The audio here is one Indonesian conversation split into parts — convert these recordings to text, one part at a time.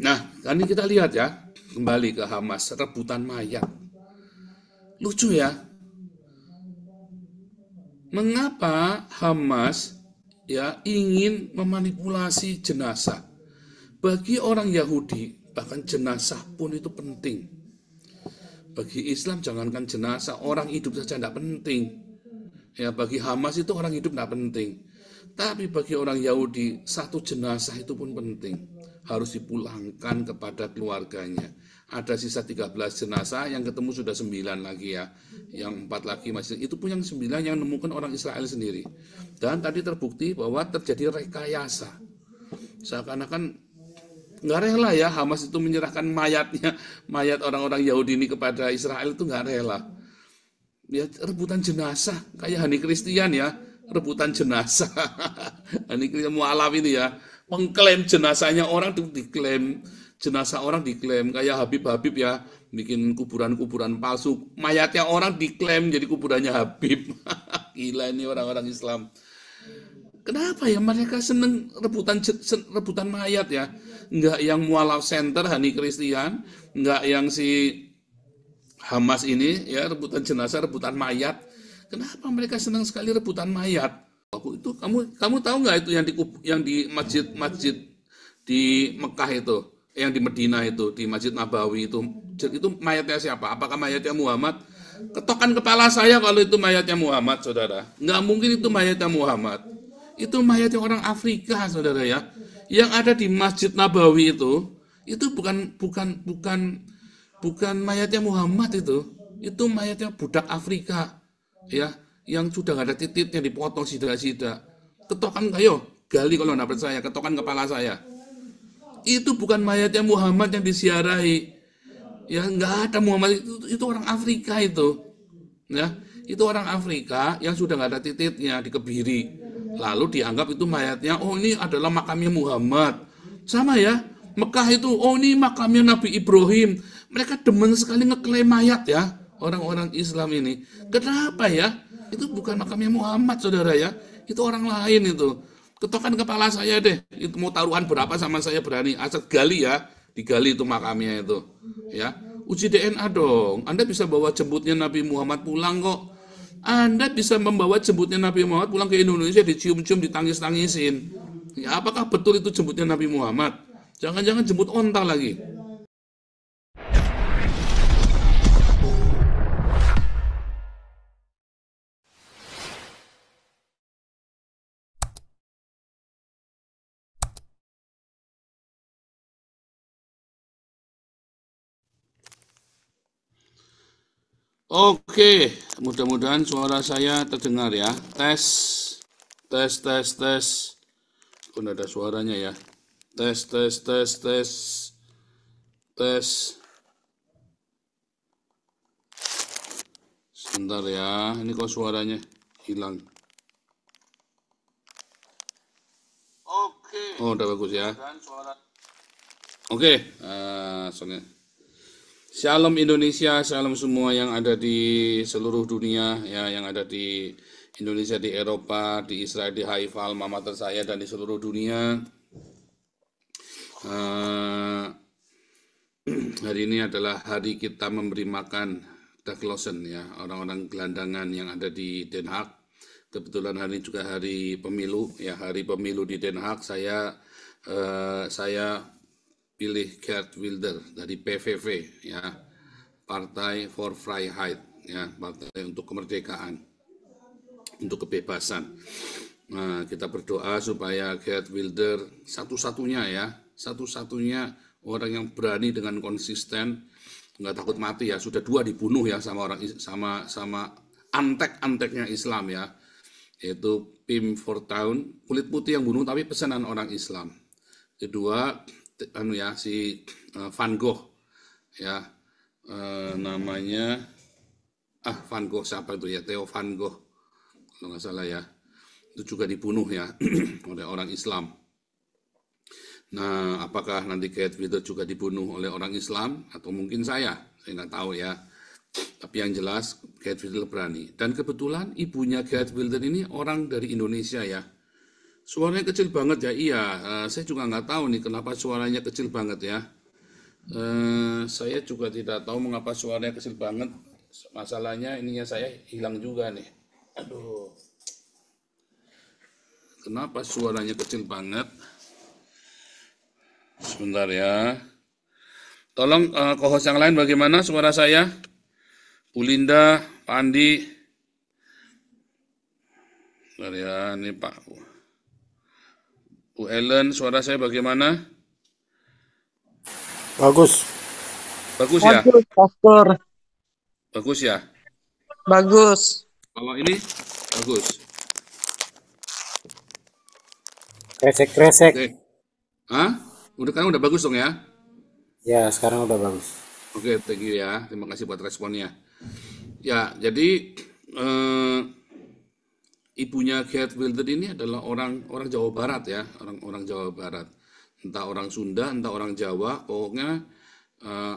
Nah, ini kita lihat ya, kembali ke Hamas, rebutan mayat. Lucu ya, mengapa Hamas ya ingin memanipulasi jenazah? Bagi orang Yahudi, bahkan jenazah pun itu penting. Bagi Islam, jangankan jenazah, orang hidup saja tidak penting. Ya, bagi Hamas itu orang hidup tidak penting. Tapi bagi orang Yahudi, satu jenazah itu pun penting. Harus dipulangkan kepada keluarganya. Ada sisa 13 jenazah, yang ketemu sudah 9 lagi ya. Yang 4 lagi masih, itu pun yang 9 yang menemukan orang Israel sendiri. Dan tadi terbukti bahwa terjadi rekayasa. Seakan-akan nggak rela ya Hamas itu menyerahkan mayatnya, mayat orang-orang Yahudi ini kepada Israel itu nggak rela. Ya, rebutan jenazah kayak Hani Kristian ya, rebutan jenazah. Hani Kristian mualaf ini ya, mengklaim jenazahnya orang tuh diklaim, jenazah orang diklaim kayak Habib ya, bikin kuburan-kuburan palsu, mayatnya orang diklaim jadi kuburannya Habib. Gila ini orang-orang Islam. Kenapa ya mereka seneng rebutan mayat ya? Nggak yang mualaf center Hani Kristian, nggak yang si Hamas ini ya rebutan jenazah, rebutan mayat. Kenapa mereka senang sekali rebutan mayat? Aku itu kamu tahu nggak itu yang di masjid-masjid di Mekah itu, yang di Medina itu, di Masjid Nabawi itu mayatnya siapa? Apakah mayatnya Muhammad? Ketokan kepala saya kalau itu mayatnya Muhammad, saudara. Nggak mungkin itu mayatnya Muhammad. Itu mayatnya orang Afrika, saudara ya. Yang ada di Masjid Nabawi itu bukan mayatnya Muhammad itu mayatnya budak Afrika ya, yang sudah nggak ada titiknya, dipotong sida-sida. Ketokan kayo gali kalau nggak percaya, ketokan kepala saya. Itu bukan mayatnya Muhammad yang disiarahi ya, nggak ada Muhammad itu orang Afrika itu ya, itu orang Afrika yang sudah nggak ada titiknya, dikebiri, lalu dianggap itu mayatnya, oh ini adalah makamnya Muhammad. Sama ya, Mekah itu, oh ini makamnya Nabi Ibrahim. Mereka demen sekali ngeklaim mayat ya, orang-orang Islam ini. Kenapa ya? Itu bukan makamnya Muhammad, saudara ya. Itu orang lain itu. Ketokan kepala saya deh, itu mau taruhan berapa sama saya berani. Asal gali ya, digali itu makamnya itu. Ya, uji DNA dong. Anda bisa bawa jemputnya Nabi Muhammad pulang kok. Anda bisa membawa jemputnya Nabi Muhammad pulang ke Indonesia, dicium-cium, ditangis-tangisin. Ya, apakah betul itu jemputnya Nabi Muhammad? Jangan-jangan jemput onta lagi. Oke, mudah-mudahan suara saya terdengar ya. Tes, tes, tes, tes. Kok ada suaranya ya? Tes, tes, tes, tes, tes. Sebentar ya, ini kok suaranya hilang. Oke. Oh, udah bagus ya. Oke, soalnya. Shalom Indonesia, shalom semua yang ada di seluruh dunia, ya, yang ada di Indonesia, di Eropa, di Israel, di Haifa, alma mater saya, dan di seluruh dunia. Eh, hari ini adalah hari kita memberi makan Daglosen ya, orang-orang gelandangan yang ada di Den Haag. Kebetulan hari ini juga hari pemilu, ya, hari pemilu di Den Haag. Saya pilih Geert Wilder dari PVV ya, Partai for Vrijheid ya, partai untuk kemerdekaan, untuk kebebasan. Nah, kita berdoa supaya Geert Wilder satu-satunya orang yang berani dengan konsisten, nggak takut mati ya. Sudah 2 dibunuh ya sama antek-anteknya Islam ya, yaitu Pim Fortuyn, kulit putih yang bunuh tapi pesanan orang Islam. Kedua si Van Gogh ya, namanya Van Gogh siapa itu ya, Theo Van Gogh kalau nggak salah ya, itu juga dibunuh ya oleh orang Islam. Nah, apakah nanti Geert Wilder juga dibunuh oleh orang Islam atau mungkin saya nggak tahu ya. Tapi yang jelas Geert Wilder berani, dan kebetulan ibunya Geert Wilder ini orang dari Indonesia ya. Suaranya kecil banget ya, iya. Saya juga nggak tahu nih kenapa suaranya kecil banget ya. Saya juga tidak tahu mengapa suaranya kecil banget. Masalahnya ininya saya hilang juga nih. Aduh, kenapa suaranya kecil banget? Sebentar ya. Tolong co-host yang lain bagaimana suara saya? Bu Linda, Pak Andi. Sebentar ya, ini Pak. Bu Ellen, suara saya bagaimana? Bagus. Bagus ya? Bagus, Pastor. Bagus ya? Bagus. Kalau ini bagus. Kresek-kresek. Oke. Hah? Udah bagus dong ya? Ya, sekarang udah bagus. Oke, thank you ya. Terima kasih buat responnya. Ya, jadi eh, ibunya Geert Wilders ini adalah orang Jawa Barat ya, orang Jawa Barat. Entah orang Sunda, entah orang Jawa, pokoknya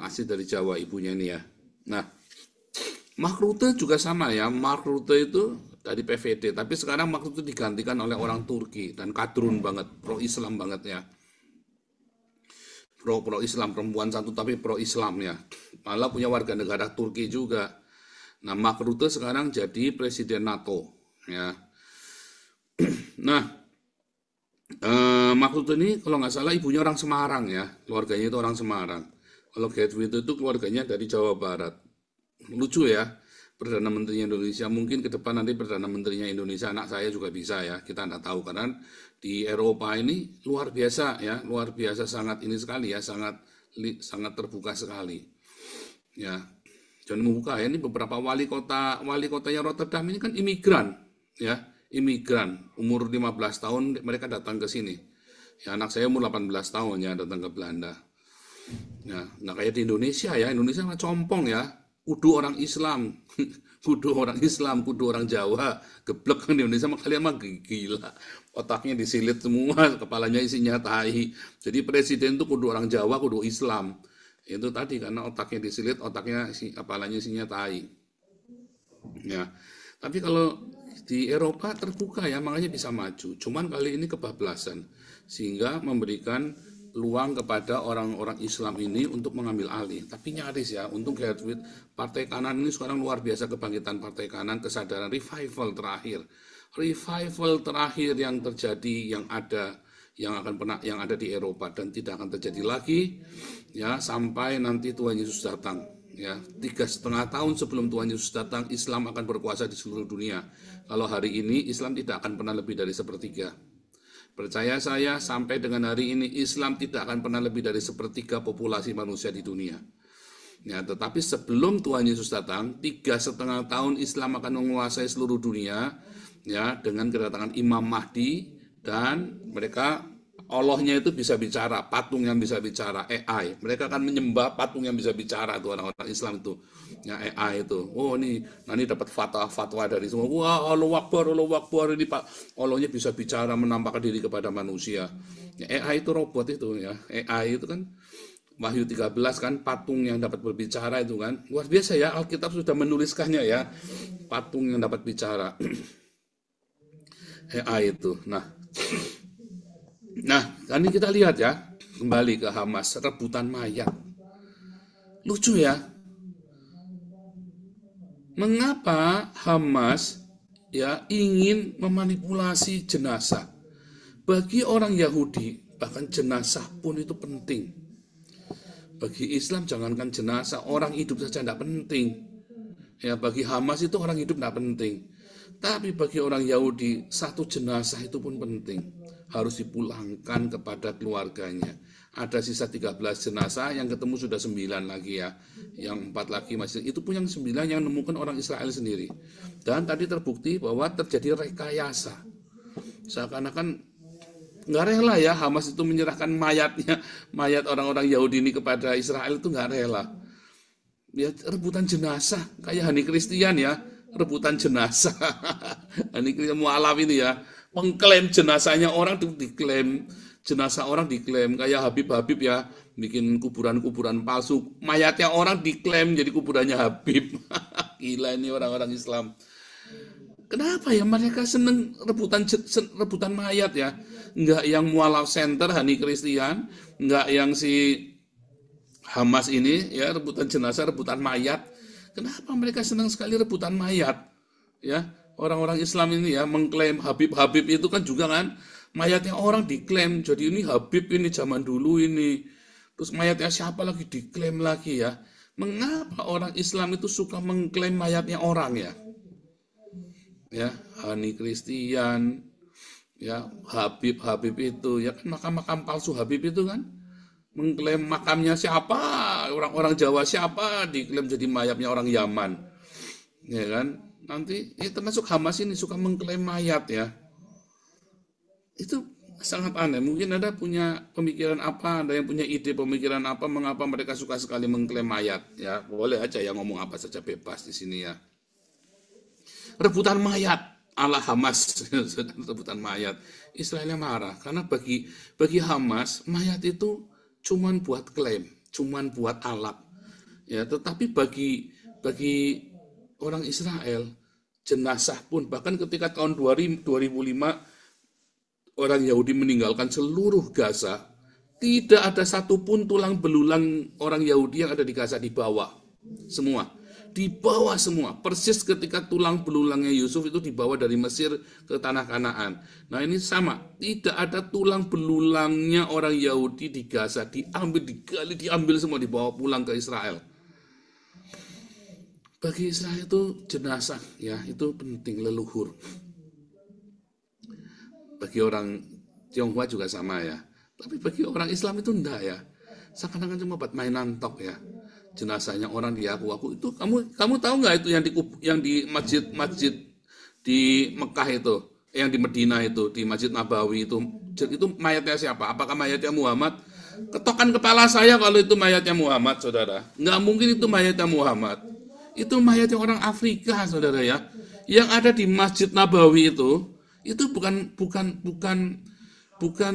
asli dari Jawa ibunya ini ya. Nah, Mark Rutte juga sama ya. Mark Rutte itu dari PVD, tapi sekarang Mark Rutte digantikan oleh orang Turki dan kadrun banget, pro Islam banget ya. Pro Islam, perempuan satu tapi pro Islam ya. Malah punya warga negara Turki juga. Nah, Mark Rutte sekarang jadi presiden NATO ya. Nah, Mark Rutte ini kalau nggak salah ibunya orang Semarang ya, keluarganya itu orang Semarang. Kalau Geert Wilders itu keluarganya dari Jawa Barat. Lucu ya, Perdana Menterinya Indonesia. Mungkin ke depan nanti Perdana Menterinya Indonesia anak saya juga bisa ya, kita nggak tahu karena di Eropa ini luar biasa ya, luar biasa sangat ini sekali ya, sangat terbuka sekali ya. Jangan membuka ya, ini beberapa wali kotanya Rotterdam ini kan imigran ya, imigran umur 15 tahun mereka datang ke sini ya. Anak saya umur 18 tahun ya datang ke Belanda ya. Nggak kayak di Indonesia ya, Indonesia mah compong ya, kudu orang Islam kudu orang Islam, kudu orang Jawa, geblek kan di Indonesia mah kalian mah gila, otaknya disilit semua, kepalanya isinya tahi. Jadi presiden itu kudu orang Jawa, kudu Islam. Itu tadi karena otaknya disilit, kepalanya isinya tahi. Ya, tapi kalau di Eropa terbuka ya, makanya bisa maju. Cuman kali ini kebablasan, sehingga memberikan peluang kepada orang-orang Islam ini untuk mengambil alih. Tapi nyaris ya, untuk Geert Wilders, partai kanan ini sekarang luar biasa kebangkitan partai kanan, kesadaran revival terakhir yang terjadi, yang ada di Eropa dan tidak akan terjadi lagi ya sampai nanti Tuhan Yesus datang ya. 3,5 tahun sebelum Tuhan Yesus datang, Islam akan berkuasa di seluruh dunia. Kalau hari ini Islam tidak akan pernah lebih dari sepertiga. Percaya saya, sampai dengan hari ini Islam tidak akan pernah lebih dari sepertiga populasi manusia di dunia. Ya, tetapi sebelum Tuhan Yesus datang, 3,5 tahun Islam akan menguasai seluruh dunia, ya, dengan kedatangan Imam Mahdi, dan mereka Allahnya itu bisa bicara, patung yang bisa bicara, AI. Mereka akan menyembah patung yang bisa bicara tuh orang-orang Islam itu. Ya, AI itu. Oh, ini nanti dapat fatwa dari semua. Wah, Allah Akbar ini Pak. Allahnya bisa bicara, menampakkan diri kepada manusia. Ya, AI itu robot itu ya. AI itu kan Wahyu 13 kan patung yang dapat berbicara itu kan. Luar biasa ya, Alkitab sudah menuliskannya ya. Patung yang dapat bicara. AI itu. Nah, ini kita lihat ya, kembali ke Hamas, rebutan mayat. Lucu ya, mengapa Hamas ya ingin memanipulasi jenazah? Bagi orang Yahudi, bahkan jenazah pun itu penting. Bagi Islam, jangankan jenazah, orang hidup saja tidak penting. Ya, bagi Hamas itu orang hidup tidak penting. Tapi bagi orang Yahudi, satu jenazah itu pun penting. Harus dipulangkan kepada keluarganya. Ada sisa 13 jenazah, yang ketemu sudah 9 lagi ya. Yang 4 lagi masih, itu pun yang 9 yang menemukan orang Israel sendiri. Dan tadi terbukti bahwa terjadi rekayasa. Seakan-akan nggak rela ya Hamas itu menyerahkan mayat orang-orang Yahudi ini kepada Israel, itu nggak rela. Ya, rebutan jenazah, kayak Hani Kristian ya. Rebutan jenazah. Ini mualaf ini ya, mengklaim jenazahnya orang itu diklaim, jenazah orang diklaim, kayak Habib ya, bikin kuburan-kuburan palsu, mayatnya orang diklaim jadi kuburannya Habib. Gila ini orang-orang Islam. Kenapa ya mereka seneng rebutan mayat ya? Enggak yang mualaf center Hani Christian, enggak yang si Hamas ini ya rebutan jenazah, rebutan mayat. Kenapa mereka senang sekali rebutan mayat? Ya, orang-orang Islam ini ya mengklaim Habib itu kan juga kan mayatnya orang diklaim. Jadi ini Habib ini zaman dulu ini. Terus mayatnya siapa lagi diklaim lagi ya? Mengapa orang Islam itu suka mengklaim mayatnya orang ya? Ya, Hani Christian, ya Habib itu ya kan makam-makam palsu Habib itu kan mengklaim makamnya siapa, orang-orang Jawa siapa diklaim jadi mayatnya orang Yaman, ya kan? Nanti termasuk Hamas ini suka mengklaim mayat ya, itu sangat aneh. Mungkin ada punya pemikiran apa, ada yang punya ide pemikiran apa, mengapa mereka suka sekali mengklaim mayat ya? Boleh aja ya ngomong apa saja bebas di sini ya. Rebutan mayat ala Hamas, rebutan mayat. Israelnya marah karena bagi Hamas mayat itu cuman buat klaim, cuman buat alat. Ya, tetapi bagi orang Israel jenazah pun bahkan ketika tahun 2005 orang Yahudi meninggalkan seluruh Gaza, tidak ada satupun tulang belulang orang Yahudi yang ada di Gaza dibawa. Semua dibawa semua, persis ketika tulang belulangnya Yusuf itu dibawa dari Mesir ke tanah Kanaan. Nah ini sama, tidak ada tulang belulangnya orang Yahudi di Gaza, diambil semua, dibawa pulang ke Israel. Bagi Israel itu jenazah, ya itu penting, leluhur. Bagi orang Tionghoa juga sama ya, tapi bagi orang Islam itu enggak ya, seakan-akan cuma buat mainan tok ya. Jenazahnya orang diaku-aku itu, kamu tahu nggak itu yang di masjid di Mekah itu, yang di Medina itu, di Masjid Nabawi itu mayatnya siapa? Apakah mayatnya Muhammad? Ketokan kepala saya kalau itu mayatnya Muhammad, saudara. Nggak mungkin itu mayatnya Muhammad. Itu mayatnya orang Afrika, saudara ya. Yang ada di Masjid Nabawi itu bukan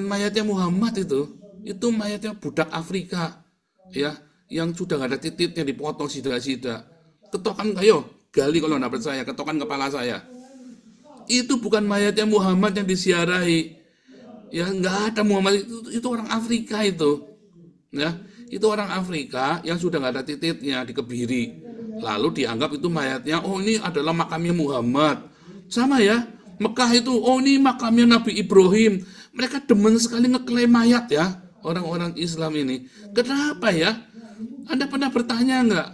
mayatnya Muhammad itu. Itu mayatnya budak Afrika, ya. Yang sudah nggak ada titiknya, dipotong sida-sida. Ketokan kayo, gali kalau nggak percaya, ketokan kepala saya. Itu bukan mayatnya Muhammad yang disiarahi. Ya nggak ada Muhammad, itu orang Afrika itu. Ya, itu orang Afrika yang sudah nggak ada titiknya, dikebiri. Lalu dianggap itu mayatnya, oh ini adalah makamnya Muhammad. Sama ya, Mekah itu, oh ini makamnya Nabi Ibrahim. Mereka demen sekali ngeklaim mayat ya, orang-orang Islam ini. Kenapa ya? Anda pernah bertanya nggak?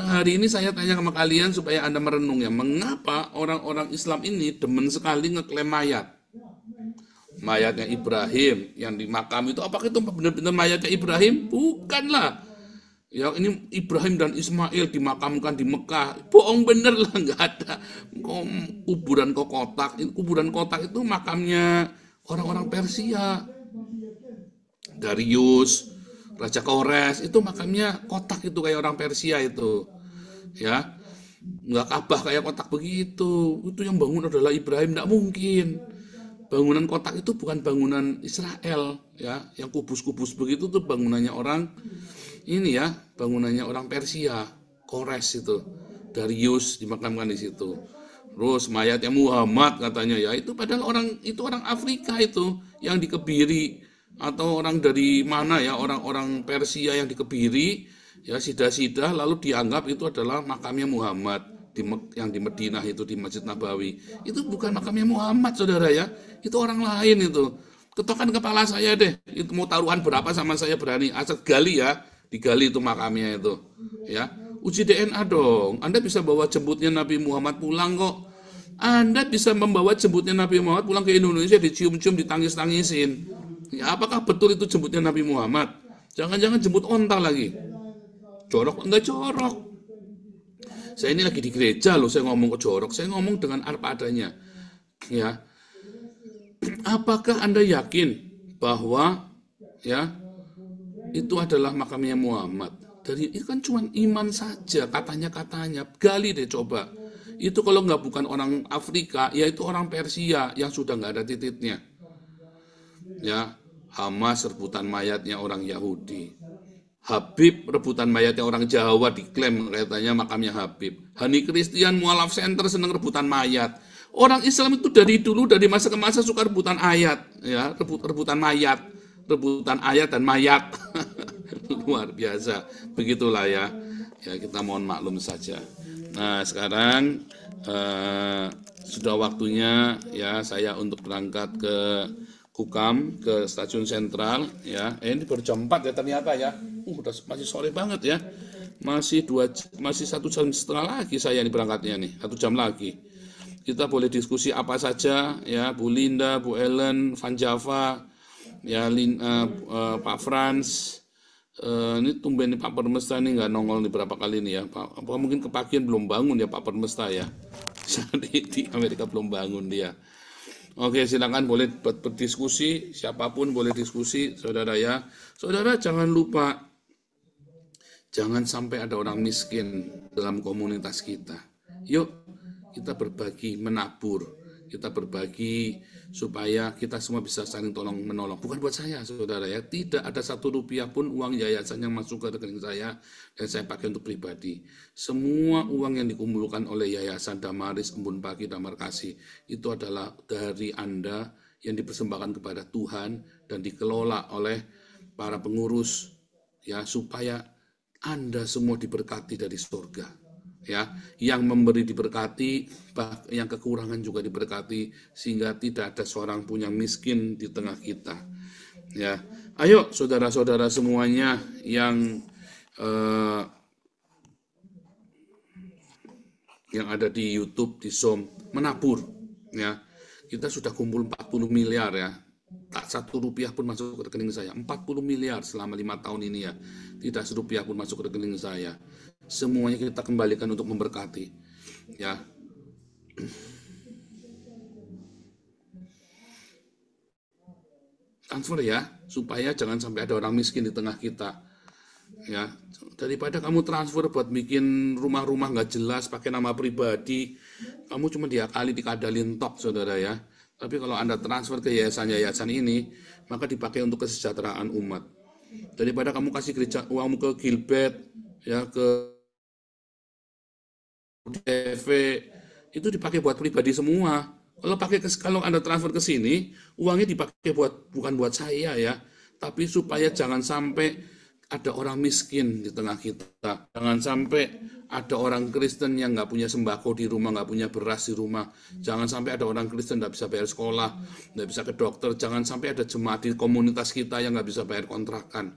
Hari ini saya tanya sama kalian supaya Anda merenung ya. Mengapa orang-orang Islam ini demen sekali ngeklaim mayat? Mayatnya Ibrahim yang di makam itu, apakah itu benar-benar mayatnya Ibrahim? Bukanlah. Ya ini Ibrahim dan Ismail dimakamkan di Mekah. Bohong bener lah, nggak ada. Kuburan kotak. Kuburan kotak itu makamnya orang-orang Persia. Darius, Raja Kores, itu makamnya kotak itu kayak orang Persia itu. Ya, nggak Ka'bah kayak kotak begitu. Itu yang bangun adalah Ibrahim, nggak mungkin. Bangunan kotak itu bukan bangunan Israel, ya. Yang kubus-kubus begitu tuh bangunannya orang ini ya, bangunannya orang Persia, Kores itu. Darius dimakamkan di situ. Terus mayatnya Muhammad katanya ya, itu padahal orang Afrika itu yang dikebiri. Atau orang dari mana ya, orang-orang Persia yang dikebiri ya, sida-sida, lalu dianggap itu adalah makamnya Muhammad yang di Madinah itu, di Masjid Nabawi. Itu bukan makamnya Muhammad, saudara ya, itu orang lain itu. Ketokan kepala saya deh, itu mau taruhan berapa sama saya berani, asal gali ya, digali itu makamnya itu ya. Uji DNA dong. Anda bisa bawa jemputnya Nabi Muhammad pulang kok. Anda bisa membawa jemputnya Nabi Muhammad pulang ke Indonesia, dicium-cium, ditangis-tangisin. Ya, apakah betul itu jemputnya Nabi Muhammad? Jangan-jangan jemput onta lagi. Jorok, enggak jorok. Saya ini lagi di gereja loh, saya ngomong ke jorok. Saya ngomong dengan apa adanya. Ya. Apakah Anda yakin bahwa ya itu adalah makamnya Muhammad? Itu kan cuma iman saja, katanya. Gali deh coba. Itu kalau nggak bukan orang Afrika, ya itu orang Persia yang sudah nggak ada titiknya. Ya, Hamas rebutan mayatnya orang Yahudi. Habib rebutan mayatnya orang Jawa, diklaim katanya makamnya Habib. Hani Christian mualaf center seneng rebutan mayat. Orang Islam itu dari dulu, dari masa ke masa suka rebutan ayat, ya, rebutan ayat dan mayat. Luar biasa. Begitulah ya. Ya, kita mohon maklum saja. Nah, sekarang sudah waktunya ya saya untuk berangkat ke Kukam, ke stasiun sentral ya. Ini baru jam 4 ya ternyata ya. Udah masih sore banget ya. Masih 1,5 jam lagi saya ini berangkatnya nih, 1 jam lagi. Kita boleh diskusi apa saja ya, Bu Linda, Bu Ellen, Van Java, ya Pak Frans. Ini tumben nih Pak Permesta ini nggak nongol nih berapa kali nih ya. Apa mungkin kepagian belum bangun ya Pak Permesta ya. Di Amerika belum bangun dia. Oke, silakan boleh berdiskusi, siapapun boleh diskusi, saudara ya. Saudara jangan lupa, jangan sampai ada orang miskin dalam komunitas kita. Yuk, kita berbagi, menabur, kita berbagi supaya kita semua bisa saling tolong menolong. Bukan buat saya, saudara ya. Tidak ada 1 rupiah pun uang yayasan yang masuk ke rekening saya dan saya pakai untuk pribadi. Semua uang yang dikumpulkan oleh Yayasan Damaris, Embun Pagi, Damar Kasih itu adalah dari Anda yang dipersembahkan kepada Tuhan dan dikelola oleh para pengurus ya, supaya Anda semua diberkati dari surga. Ya, yang memberi diberkati, yang kekurangan juga diberkati, sehingga tidak ada seorang pun yang miskin di tengah kita. Ya, ayo saudara-saudara semuanya yang ada di YouTube, di Zoom, menabur. Ya, kita sudah kumpul 40 miliar ya. Tak 1 rupiah pun masuk ke rekening saya. 40 miliar selama 5 tahun ini ya. Tidak serupiah pun masuk ke rekening saya. Semuanya kita kembalikan untuk memberkati. Ya. Transfer ya, supaya jangan sampai ada orang miskin di tengah kita. Ya, daripada kamu transfer buat bikin rumah-rumah nggak jelas pakai nama pribadi, kamu cuma diakali dikadalin tok, saudara ya. Tapi kalau Anda transfer ke yayasan-yayasan ini, maka dipakai untuk kesejahteraan umat. Daripada kamu kasih gereja uangmu ke Gilbert, ya ke TV, itu dipakai buat pribadi semua. Kalau Anda transfer ke sini, uangnya dipakai bukan buat saya ya, tapi supaya jangan sampai ada orang miskin di tengah kita. Jangan sampai ada orang Kristen yang nggak punya sembako di rumah, nggak punya beras di rumah. Jangan sampai ada orang Kristen nggak bisa bayar sekolah, nggak bisa ke dokter. Jangan sampai ada jemaat di komunitas kita yang nggak bisa bayar kontrakan.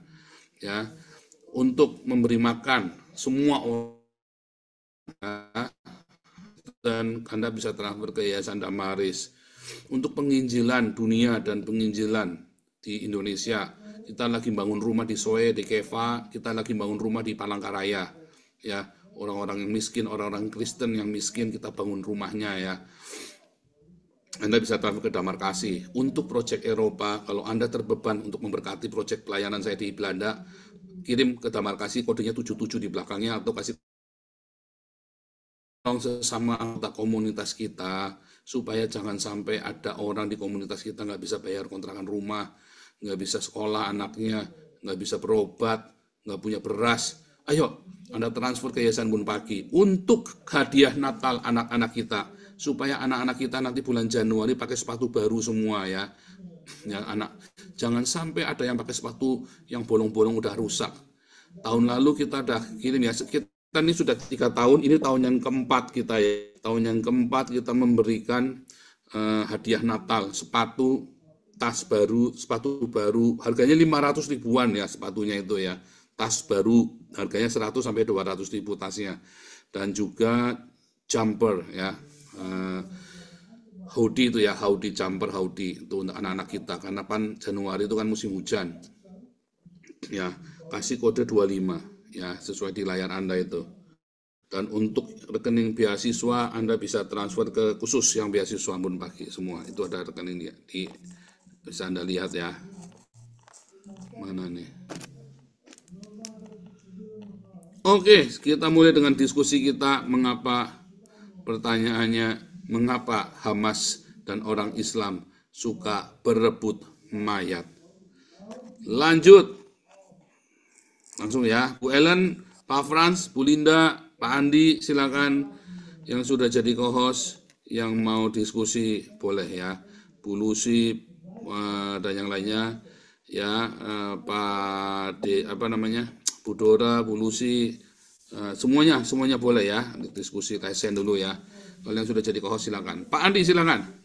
Ya, untuk memberi makan semua orang. Dan Anda bisa transfer ke Yayasan Damaris. Untuk penginjilan dunia dan penginjilan di Indonesia, kita lagi bangun rumah di Soe, di Keva, kita lagi bangun rumah di Palangkaraya. Ya, orang-orang yang miskin, orang-orang Kristen yang miskin, kita bangun rumahnya ya. Anda bisa transfer ke Damar Kasih. Untuk proyek Eropa, kalau Anda terbeban untuk memberkati proyek pelayanan saya di Belanda, kirim ke Damar Kasih, kodenya 77 di belakangnya, atau kasih sesama anggota komunitas kita, supaya jangan sampai ada orang di komunitas kita nggak bisa bayar kontrakan rumah, nggak bisa sekolah anaknya, nggak bisa berobat, nggak punya beras. Ayo, Anda transfer ke Yayasan Embun Pagi untuk hadiah Natal anak-anak kita, supaya anak-anak kita nanti bulan Januari pakai sepatu baru semua ya. Ya anak, jangan sampai ada yang pakai sepatu yang bolong-bolong udah rusak. Tahun lalu kita udah kirim ya, kita ini sudah 3 tahun, ini tahun yang keempat kita ya. Tahun yang keempat kita memberikan hadiah Natal, sepatu, tas baru, sepatu baru, harganya 500 ribuan ya sepatunya itu ya. Tas baru, harganya 100 sampai 200 ribu tasnya. Dan juga jumper ya, hoodie itu ya, hoodie jumper, hoodie itu untuk anak-anak kita. Karena kan Januari itu kan musim hujan. Ya, kasih kode 25. Ya, sesuai di layar Anda itu. Dan untuk rekening beasiswa Anda bisa transfer ke khusus yang beasiswa Embun Pagi semua. Itu ada rekening dia. Bisa Anda lihat ya. Mana nih? Oke, kita mulai dengan diskusi kita. Pertanyaannya, mengapa Hamas dan orang Islam suka berebut mayat? Lanjut. Langsung ya, Bu Ellen, Pak Frans, Bu Linda, Pak Andi, silakan yang sudah jadi co-host yang mau diskusi boleh ya, Bu Lucy dan yang lainnya ya, Pak D, apa namanya, Bu Dora, Bu Lucy, semuanya boleh ya untuk diskusi. Kasihan dulu ya. Kalau yang sudah jadi co-host silakan. Pak Andi silakan.